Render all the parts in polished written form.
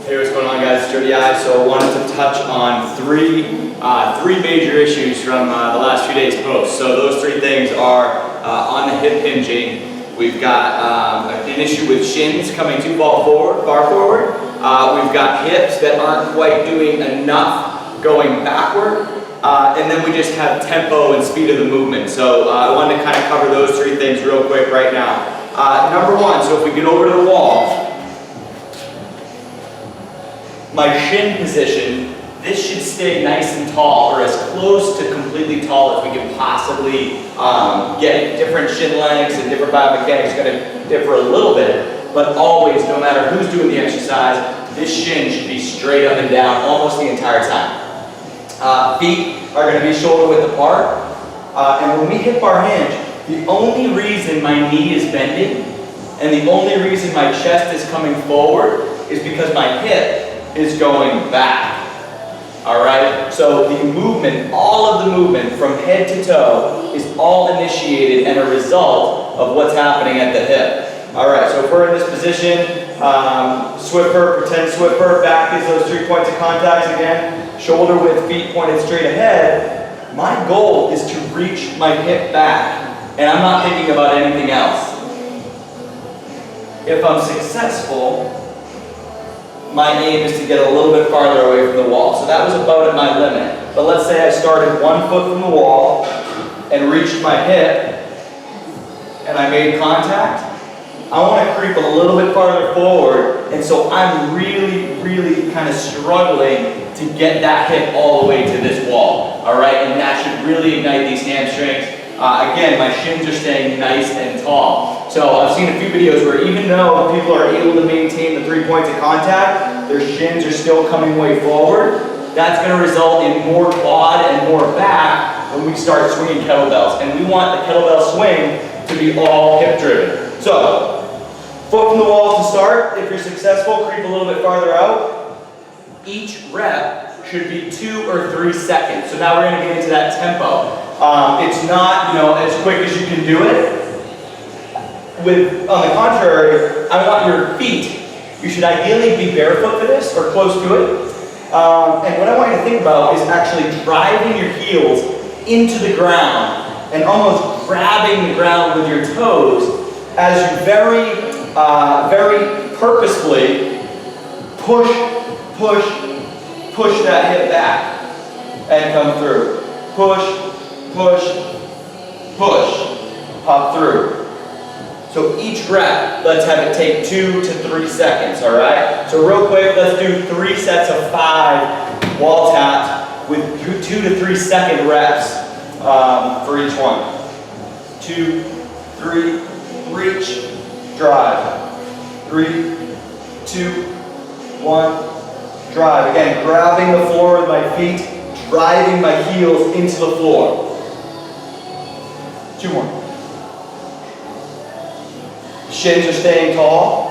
Hey, what's going on, guys? It's Jody I. So I wanted to touch on three major issues from the last few days' posts. So those three things are on the hip hinging. We've got an issue with shins coming too far forward. We've got hips that aren't quite doing enough going backward. And then we just have tempo and speed of the movement. So I wanted to kind of cover those three things real quick right now. Number one, so if we get over to the wall, my shin position, this should stay nice and tall, or as close to completely tall as we can possibly get. Different shin lengths and different biomechanics are going to differ a little bit, but always, no matter who's doing the exercise, this shin should be straight up and down almost the entire time. Feet are going to be shoulder width apart, and when we hip our hinge, the only reason my knee is bending and the only reason my chest is coming forward is because my hip is going back. All right, so the movement, all of the movement from head to toe is all initiated and a result of what's happening at the hip. All right, so if we're in this position, Swiffer, pretend Swiffer, back is those 3 points of contact again, shoulder width, feet pointed straight ahead. My goal is to reach my hip back, and I'm not thinking about anything else. If I'm successful, my aim is to get a little bit farther away from the wall. So that was about at my limit. But let's say I started 1 foot from the wall and reached my hip and I made contact. I want to creep a little bit farther forward, and so I'm really kind of struggling to get that hip all the way to this wall. All right, and that should really ignite these hamstrings. Again, my shins are staying nice and tall. So I've seen a few videos where even though people are able to maintain the 3 points of contact, their shins are still coming way forward. That's going to result in more quad and more back when we start swinging kettlebells. And we want the kettlebell swing to be all hip driven. So, foot from the wall to start. If you're successful, creep a little bit farther out. Each rep should be 2 or 3 seconds. So now we're going to get into that tempo. It's not, as quick as you can do it. On the contrary, I want your feet. You should ideally be barefoot for this or close to it. And what I want you to think about is actually driving your heels into the ground and almost grabbing the ground with your toes as you very purposefully push that hip back and come through. Push, pop through. So each rep, let's have it take 2 to 3 seconds, all right? So real quick, let's do 3 sets of 5 wall taps with 2 to 3 second reps for each one. 2, 3, reach, drive. 3, 2, 1, drive. Again, grabbing the floor with my feet, driving my heels into the floor. 2 more. Shins are staying tall.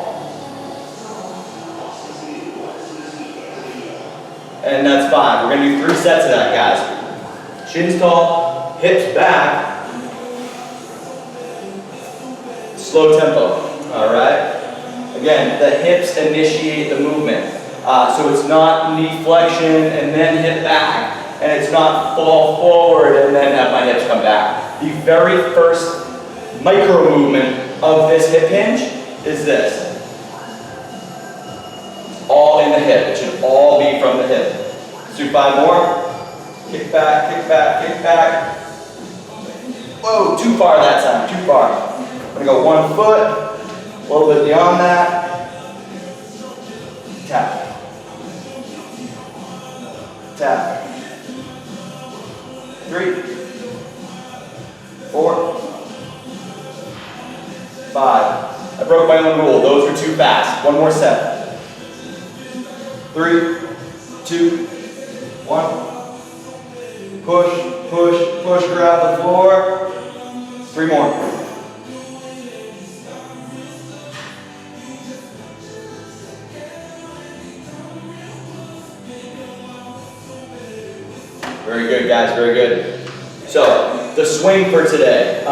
And that's 5. We're going to do 3 sets of that, guys. Shins tall, hips back. Slow tempo. All right? Again, the hips initiate the movement. So it's not knee flexion and then hip back. And it's not fall forward and then have my hips come back. The very first micro movement of this hip hinge is this. All in the hip. It should all be from the hip. Let's do 5 more. Kick back, kick back, kick back. Whoa, too far that time, too far. I'm gonna go 1 foot, a little bit beyond that. Tap. Tap. 3, 4, 5. I broke my own rule. Those were too fast. 1 more set. 3, 2, 1. Push, grab the floor. 3 more. Very good, guys, very good. So, the swing for today.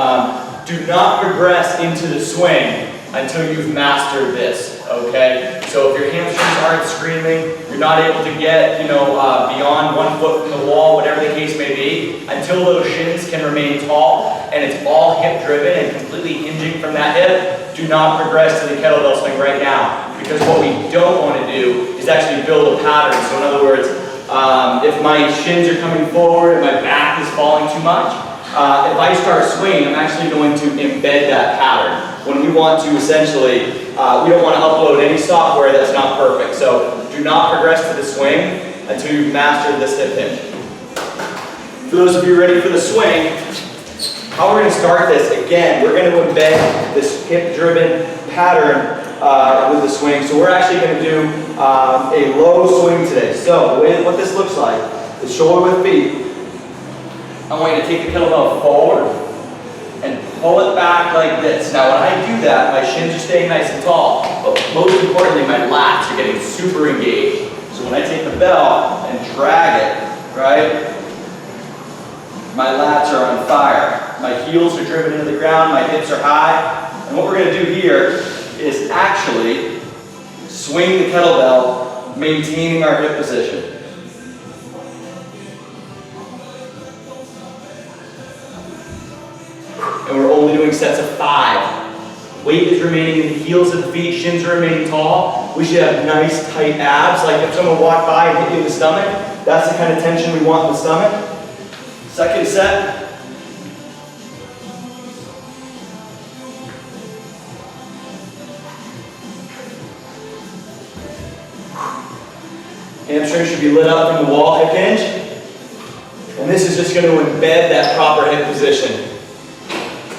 Do not progress into the swing until you've mastered this, okay? So if your hamstrings aren't screaming, you're not able to get, beyond 1 foot from the wall, whatever the case may be, until those shins can remain tall and it's all hip driven and completely hinging from that hip, do not progress to the kettlebell swing right now. Because what we don't want to do is actually build a pattern. So in other words, if my shins are coming forward and my back is falling too much, if I start swinging, I'm actually going to embed that pattern. When we want to essentially, we don't want to upload any software that's not perfect. So do not progress to the swing until you've mastered this hip hinge. For those of you ready for the swing, how we're going to start this, again, we're going to embed this hip-driven pattern with the swing. So we're actually going to do a low swing today. So the way what this looks like is shoulder width feet. I want you to take the kettlebell forward and pull it back like this. Now when I do that, my shins are staying nice and tall, but most importantly, my lats are getting super engaged. So when I take the bell and drag it, right, my lats are on fire. My heels are driven into the ground, my hips are high. And what we're going to do here is actually swing the kettlebell, maintaining our hip position. And we're only doing sets of 5. Weight is remaining in the heels of the feet, shins are remaining tall. We should have nice tight abs, like if someone walked by and hit you in the stomach, that's the kind of tension we want in the stomach. Second set. Hamstring should be lit up from the wall hip hinge. And this is just going to embed that proper hip position.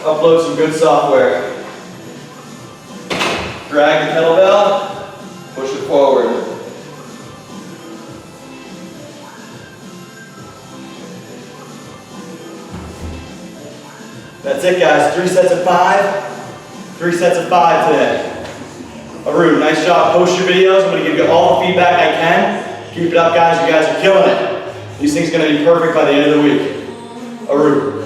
Upload some good software. Drag the kettlebell, push it forward. That's it, guys. 3 sets of 5. 3 sets of 5 today. Arun, nice job. Post your videos. I'm going to give you all the feedback I can. Keep it up, guys. You guys are killing it. These things are going to be perfect by the end of the week. Arun.